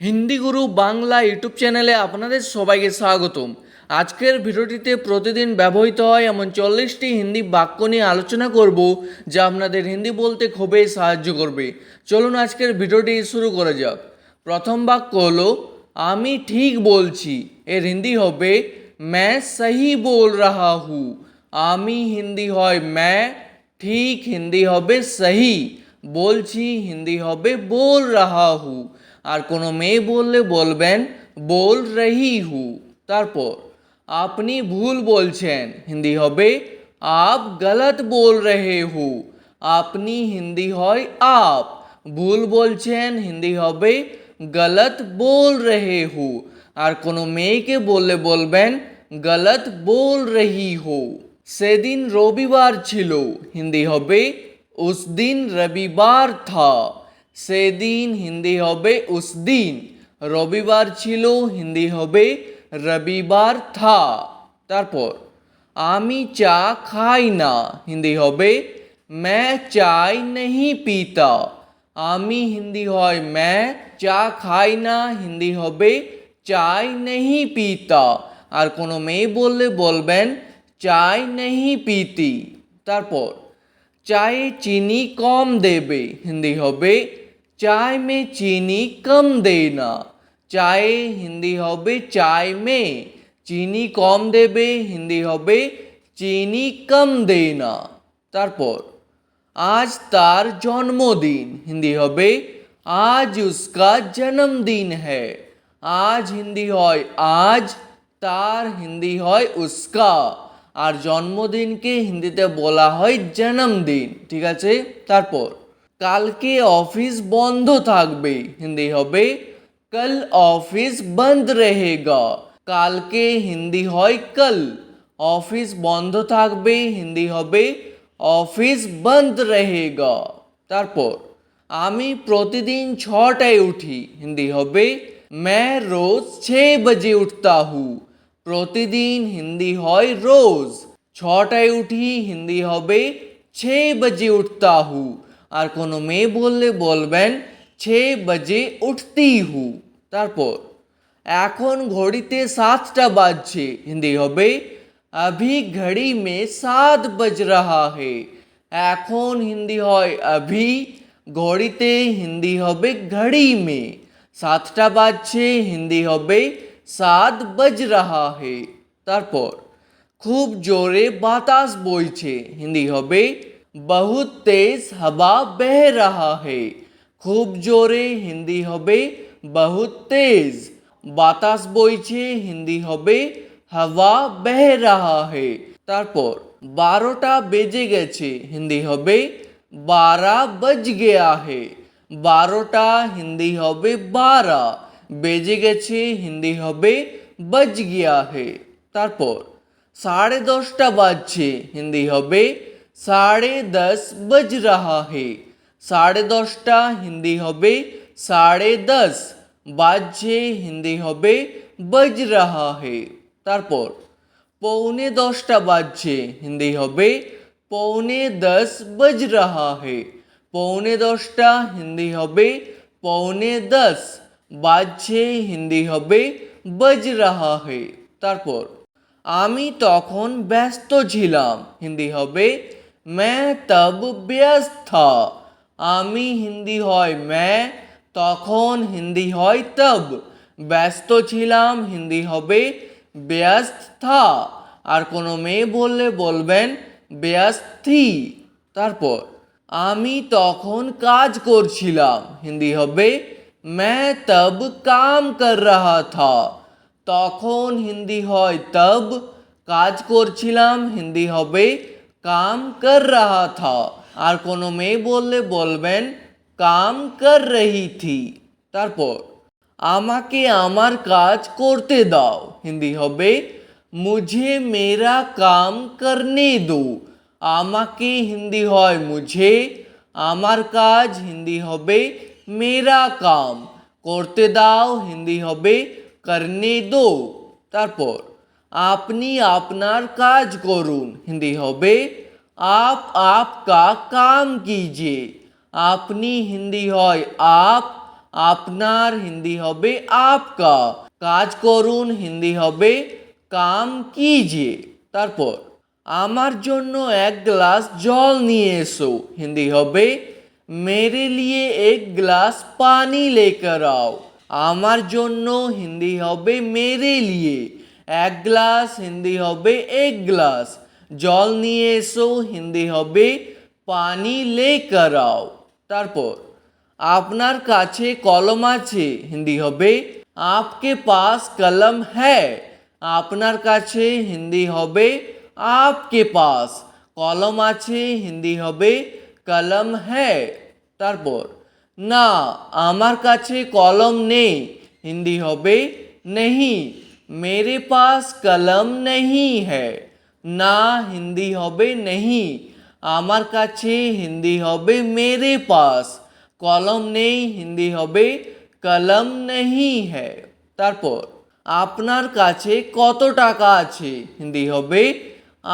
হিন্দি গুরু Bangla YouTube চ্যানেলে আপনাদের সবাইকে স্বাগতম। আজকের ভিডিওটিতে প্রতিদিন ব্যবহৃত হয় এমন 40টি হিন্দি বাক্য নিয়ে আলোচনা করব, যা আপনাদের হিন্দি বলতে খুবই সাহায্য করবে। চলুন আজকের ভিডিওটি শুরু করা যাক। প্রথম বাক্য হলো আমি ঠিক বলছি। এর হিন্দি হবে मैं सही बोल रहा हूँ। আমি হিন্দি হয় मैं, ঠিক হিন্দি হবে सही, বলছি হিন্দি হবে बोल रहा हूँ। আর কোনো মেয়ে বললে বলবেন बोल रही हूँ। তারপর আপনি ভুল বলছেন, হিন্দি হবে आप गलत बोल रहे हो। আপনি হিন্দি হয় आप, ভুল বলছেন হিন্দি হবে गलत बोल रहे हो। আর কোনো মেয়েকে বললে বলবেন गलत बोल रही हो। সেদিন রবিবার ছিল, হিন্দি হবে उस दिन रविवार था। সেদিন হিন্দি হবে उस दिन, রবিবার ছিল হিন্দি হবে রবিবার থা। তারপর আমি চা খাই না, হিন্দি হবে मैं चाय नहीं पीता। আমি হিন্দি হয় मैं, চা খাই না হিন্দি হবে চাय नहीं पीता। আর কোনো মেয়ে বললে বলবেন চাय नहीं पीती। তারপর চায়ে চিনি কম দেবে, হিন্দি হবে चाय में चीनी कम देना। চায়ে হিন্দি হবে চাय में, চিনি কম দেবে হিন্দি হবে চিনি কম দেনা। তারপর আজ তার জন্মদিন, হিন্দি হবে आज उसका जन्मदिन है। আজ হিন্দি হয় আজ, তার হিন্দি হয় उसका, আর জন্মদিনকে হিন্দিতে বলা হয় জন্মদিন। ঠিক আছে। তারপর কালকে অফিস বন্ধ থাকবে, হিন্দি হবে कल ऑफिस बंद रहेगा। কালকে হিন্দি হয় कल, অফিস বন্ধ থাকবে হিন্দি হবে অফিস বন্ধ रहेगा। তারপর আমি প্রতিদিন 6টায় উঠি, হিন্দি হবে मैं रोज 6 बजे उठता हूँ। প্রতিদিন হিন্দি হয় রোজ, 6টায় উঠি হিন্দি হবে 6 बजे उठता हूँ। আর কোনো মেয়ে বললে বলবেন 6 बजे उठती हूँ। তারপর এখন ঘড়িতে 7টা বাজছে, হিন্দি হবে अभी घड़ी में 7 बज रहा है। এখন হিন্দি হয় अभी, ঘড়িতে হিন্দি হবে ঘড়ি মে, 7টা বাজছে হিন্দি হবে 7 बज रहा है। তারপর খুব জোরে বাতাস বইছে, হিন্দি হবে बहुत तेज हवा बह रहा है। খুব জোরে হিন্দি হবে बहुत तेज, বাতাস বইছে হিন্দি হবে हवा बह रहा है। তারপর 12টা বেজে গেছে, হিন্দি হবে 12 बज गया है। 12টা হিন্দি হবে 12, বেজে গেছে হিন্দি হবে बज गया है। তারপর 10:30টা বাজছে, হিন্দি হবে 10:30 बज रहा है। 10:30টা হিন্দি হবে 10:30, বাজছে হিন্দি হবে बज रहा है। তারপর 9:45টা বাজছে, হিন্দি হবে पौने 10 बज रहा है। 9:45টা হিন্দি হবে पौने 10, বাজছে হিন্দি হবে बज रहा है। তারপর আমি তখন ব্যস্ত ছিলাম, হিন্দি হবে मैं तब व्यस्त था। আমি হিন্দি হয় मैं, তখন হিন্দি হয় तब, ব্যস্ত ছিলাম হিন্দি হবে ব্যস্ত था। আর কোনো মেয়ে বললে বলবেন ব্যস্ত থি। তারপর আমি তখন কাজ করছিলাম, হিন্দি হবে मैं तब काम कर रहा था। তখন হিন্দি হয় तब, কাজ করছিলাম হিন্দি হবে काम कर रहा था। আর কোনো মেয়ে বললে বলবেন काम कर रही थी। তারপর আমাকে আমার কাজ করতে দাও, হিন্দি হবে मुझे मेरा काम करने दो। আমাকে হিন্দি হয় मुझे, আমার কাজ হিন্দি হবে मेरा काम, করতে দাও হিন্দি হবে करने दो। তারপর আপনি আপনার কাজ করুন, হিন্দি হবে आप आपका काम कीजिए। আপনি হিন্দি হয় आप, আপনার হিন্দি হবে আপকা, কাজ করুন হিন্দি হবে কাম কিজিয়ে। তারপর আমার জন্য এক গ্লাস জল নিয়ে এসো, হিন্দি হবে মেরে লিয়ে এক গ্লাস পানি লেকর আও। আমার জন্য হিন্দি হবে মেরে লিয়ে, এক গ্লাস হিন্দি হবে এক গ্লাস, জল নিয়ে এসো হিন্দি হবে পানি লেকর আও। তারপর আপনার কাছে কলম আছে, হিন্দি হবে আপকে পাস কলম হ্যায়। আপনার কাছে হিন্দি হবে আপকে পাস, কলম আছে হিন্দি হবে কলম হ্যায়। তারপর না আমার কাছে কলম নেই, হিন্দি হবে नहीं, मेरे पास कलम नहीं है। না হিন্দি হবে नहीं, আমার কাছে হিন্দি হবে मेरे पास, কলম নেই হিন্দি হবে কলম नहीं है। তারপর আপনার কাছে কত টাকা আছে, হিন্দি হবে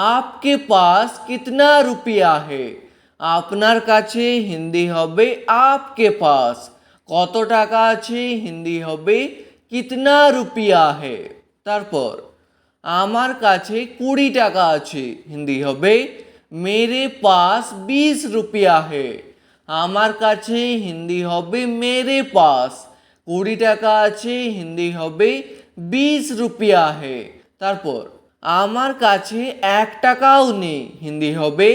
आपके पास कितना रुपया है। আপনার কাছে হিন্দি হবে आपके पास, কত টাকা আছে হিন্দি হবে कितना रुपया है। তারপর আমার কাছে 20 টাকা আছে, হিন্দি হবে मेरे पास 20 रुपया है। আমার কাছে হিন্দি হবে मेरे पास, 20 টাকা আছে হিন্দি হবে 20 रुपया है। তারপর আমার কাছে 1 টাকাও নেই, হিন্দি হবে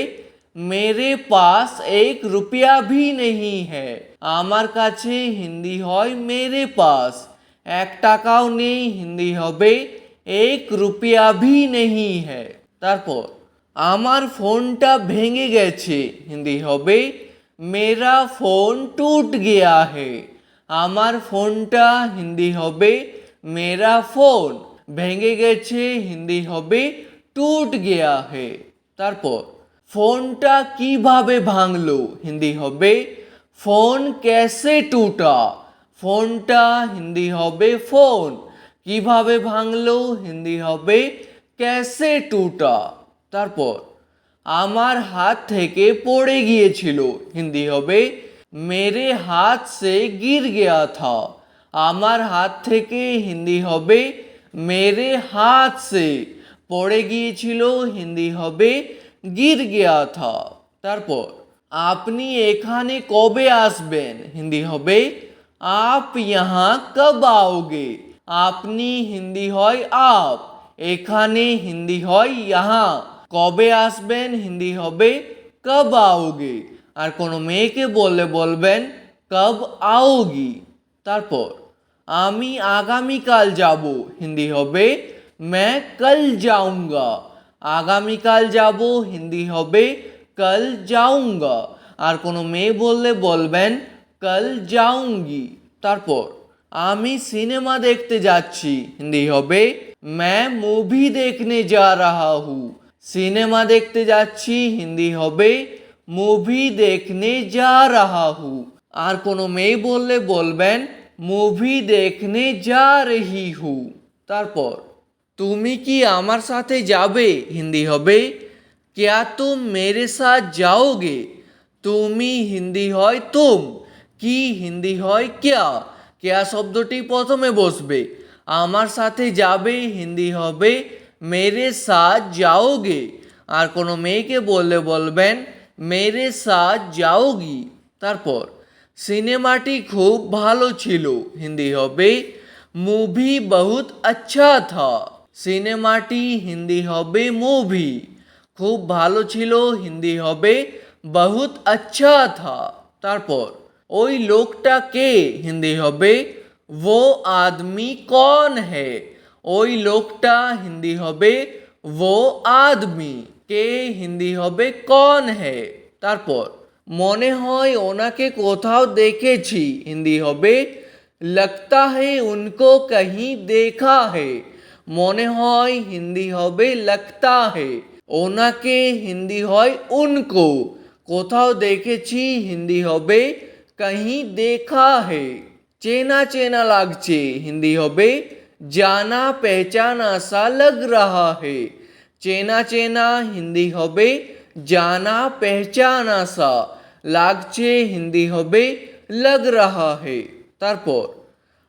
मेरे पास 1 रुपया भी नहीं है। আমার কাছে হিন্দি হয় मेरे पास, 1 টাকাও নেই হিন্দি হবে 1 रुपया भी नहीं है। তারপর আমার ফোনটা ভেঙে গেছে, হিন্দি হবে मेरा फोन टूट गया है। আমার ফোনটা হিন্দি হবে मेरा फोन, ভেঙে গেছে হিন্দি হবে टूट गया है। তারপর ফোনটা কিভাবে ভাঙলো, হিন্দি হবে ফোন कैसे टूटा। ফোনটা হিন্দি হবে ফোন, কিভাবে ভাঙলো হিন্দি হবে कैसे टूटा। তারপর আমার হাত থেকে পড়ে গিয়েছিল, হিন্দি হবে मेरे हाथ से गिर गया था। আমার হাত থেকে হিন্দি হবে मेरे हाथ से, পড়ে গিয়েছিল হিন্দি হবে गिर गया था। তারপর আপনি এখানে কবে আসবেন, হিন্দি হবে आप यहाँ कब आओगे। আপনি হিন্দি হয় आप, এখানে হিন্দি হয় यहाँ, কবে আসবেন হিন্দি হবে कब आओगे। আর কোনো মেয়েকে বললে বলবেন कब आओगी। তারপর আমি আগামীকাল যাব, হিন্দি হবে मैं कल जाऊंगा। আগামীকাল যাব হিন্দি হবে कल जाऊंगा। আর কোনো মেয়ে বললে বলবেন कल जाऊंगी। তারপর আমি সিনেমা দেখতে যাচ্ছি, হিন্দি হবে मैं मूवी देखने जा रहा हूँ। সিনেমা দেখতে যাচ্ছি হিন্দি হবে মুভি দেখনে যা রাহা হু। আর কোনো মেয়ে বললে বলবেন মুভি দেখনে যা রহি হু। তারপর তুমি কি আমার সাথে যাবে, হিন্দি হবে क्या तुम मेरे साथ जाओगे। তুমি হিন্দি হয় তুম, কি হিন্দি হয় क्या। क्या শব্দটি প্রথমে বসবে, আমার সাথে যাবে হিন্দি হবে मेरे साथ जाओगे। আর কোনো মেয়েকে বললে বলবেন मेरे साथ जाओगी। তারপর সিনেমাটি খুব ভালো ছিল, হিন্দি হবে मूवी बहुत अच्छा था। সিনেমাটি হিন্দি হবে মুভি, খুব ভালো ছিল হিন্দি হবে बहुत अच्छा था। তারপর ওই লোকটা কে, হিন্দি হবে वो आदमी कौन है। ওই লোকটা হিন্দি হবে वो आदमी, কে হিন্দি হবে कौन है। তারপর মনে হয় ওনাকে কোথাও দেখেছি, হিন্দি হবে लगता है उनको कहीं देखा है। মনে হয় হিন্দি হবে लगता है, ওনাকে হিন্দি হয় उनको, কোথাও দেখেছি হিন্দি হবে कहीं देखा है। চেনা চেনা লাগছে, হিন্দি হবে জানা পেহচানা সা লগ রাহা है। চেনা চেনা হিন্দি হবে জানা পেহচানা সা, লাগছে হিন্দি হবে লগ রাহা है। তারপর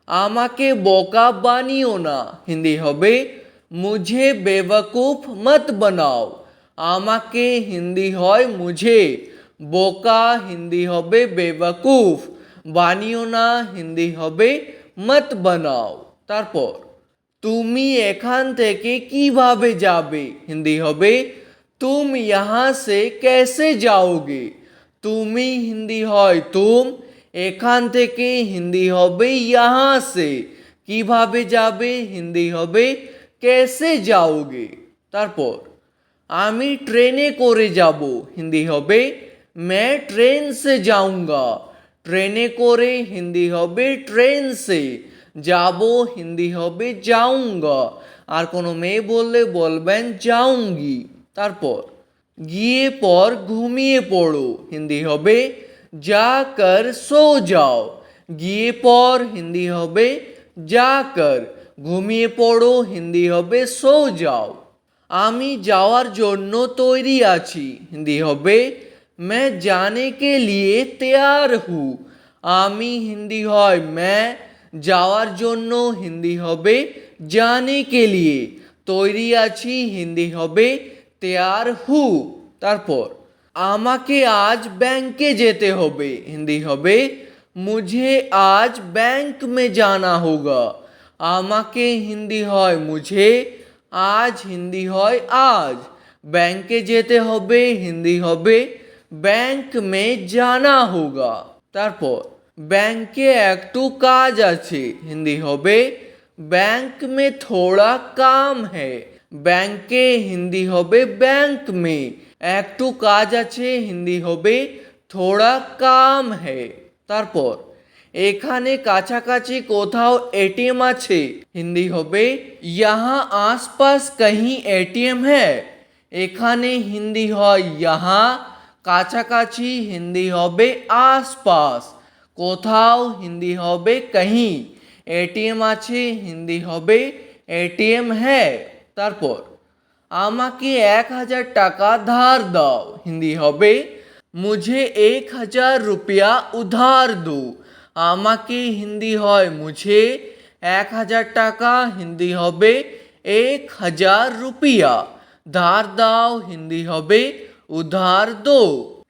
আমাকে বোকা বানিও না হিন্দি হবে মুঝে বেवकूफ मत बनाओ। আমাকে হিন্দি হয় মুঝে, বোকা হিন্দি হবে বেवकूफ, বানিও না হিন্দি হবে মত বানাও। তারপর তুমি এখান থেকে কিভাবে যাবে হিন্দি হবে तुम यहाँ से कैसे जाओगे। তুমি হিন্দি হয় তুম, এখান থেকে হিন্দি হবে यहाँ से, কিভাবে যাবে হিন্দি হবে कैसे जाओगे। তারপর আমি ট্রেনে করে যাব হিন্দি হবে मैं ट्रेन से जाऊंगा। ট্রেনে করে হিন্দি হবে ট্রেন সে, যাব হিন্দি হবে जाऊंगा, আর কোনো মেয়ে বললে বলবেন जाऊंगी। তারপর গিয়ে পর ঘুমিয়ে পড়ো হিন্দি হবে जाकर सो जाओ। গিয়ে পর হিন্দি হবে जाकर, ঘুমিয়ে পড়ো হিন্দি হবে सो जाओ। আমি যাওয়ার জন্য তৈরি আছি হিন্দি হবে मैं जाने के लिए तैयार हूँ। আমি হিন্দি হয় मैं, যাওয়ার জন্য হিন্দি হবে जाने के लिए, তৈরি আছি হিন্দি হবে तैयार हूँ। তারপর আমাকে আজ ব্যাংকে যেতে হবে হিন্দি হবে मुझे आज बैंक में जाना होगा। আমাকে হিন্দি হয় मुझे, আজ হিন্দি হয় আজ, ব্যাংকে যেতে হবে হিন্দি হবে बैंक में जाना होगा। তারপর ব্যাংকে একটু কাজ আছে হিন্দি হবে बैंक में थोड़ा काम है। ব্যাংকে হিন্দি হবে बैंक में, একটু কাজ আছে হিন্দি হবে थोड़ा काम है। তারপর এখানে কাছাকাছি কোথাও এটিএম আছে হিন্দি হবে यहाँ आसपास कहीं एटीएम है। এখানে হিন্দি হয় यहाँ, কাছাকাছি হিন্দি হবে आसपास, কোথাও হিন্দি হবে कहीं, এটিএম আছে হিন্দি হবে एटीएम है। তারপর আমাকে 1000 টাকা ধার দাও হিন্দি হবে मुझे 1000 रुपया उधार दो। আমাকে হিন্দি হয় मुझे, 1000 টাকা হিন্দি হবে 1000 রুপিয়া, ধার দাও হিন্দি হবে উধার দো।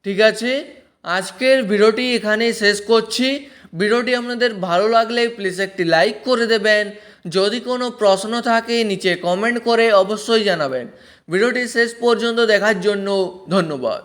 ঠিক আছে, আজকের ভিডিওটি এখানেই শেষ করছি। ভিডিওটি আপনাদের ভালো লাগলে প্লিজ একটি লাইক করে দেবেন। যদি কোনো প্রশ্ন থাকে নিচে কমেন্ট করে অবশ্যই জানাবেন। ভিডিওটি শেষ পর্যন্ত দেখার জন্য ধন্যবাদ।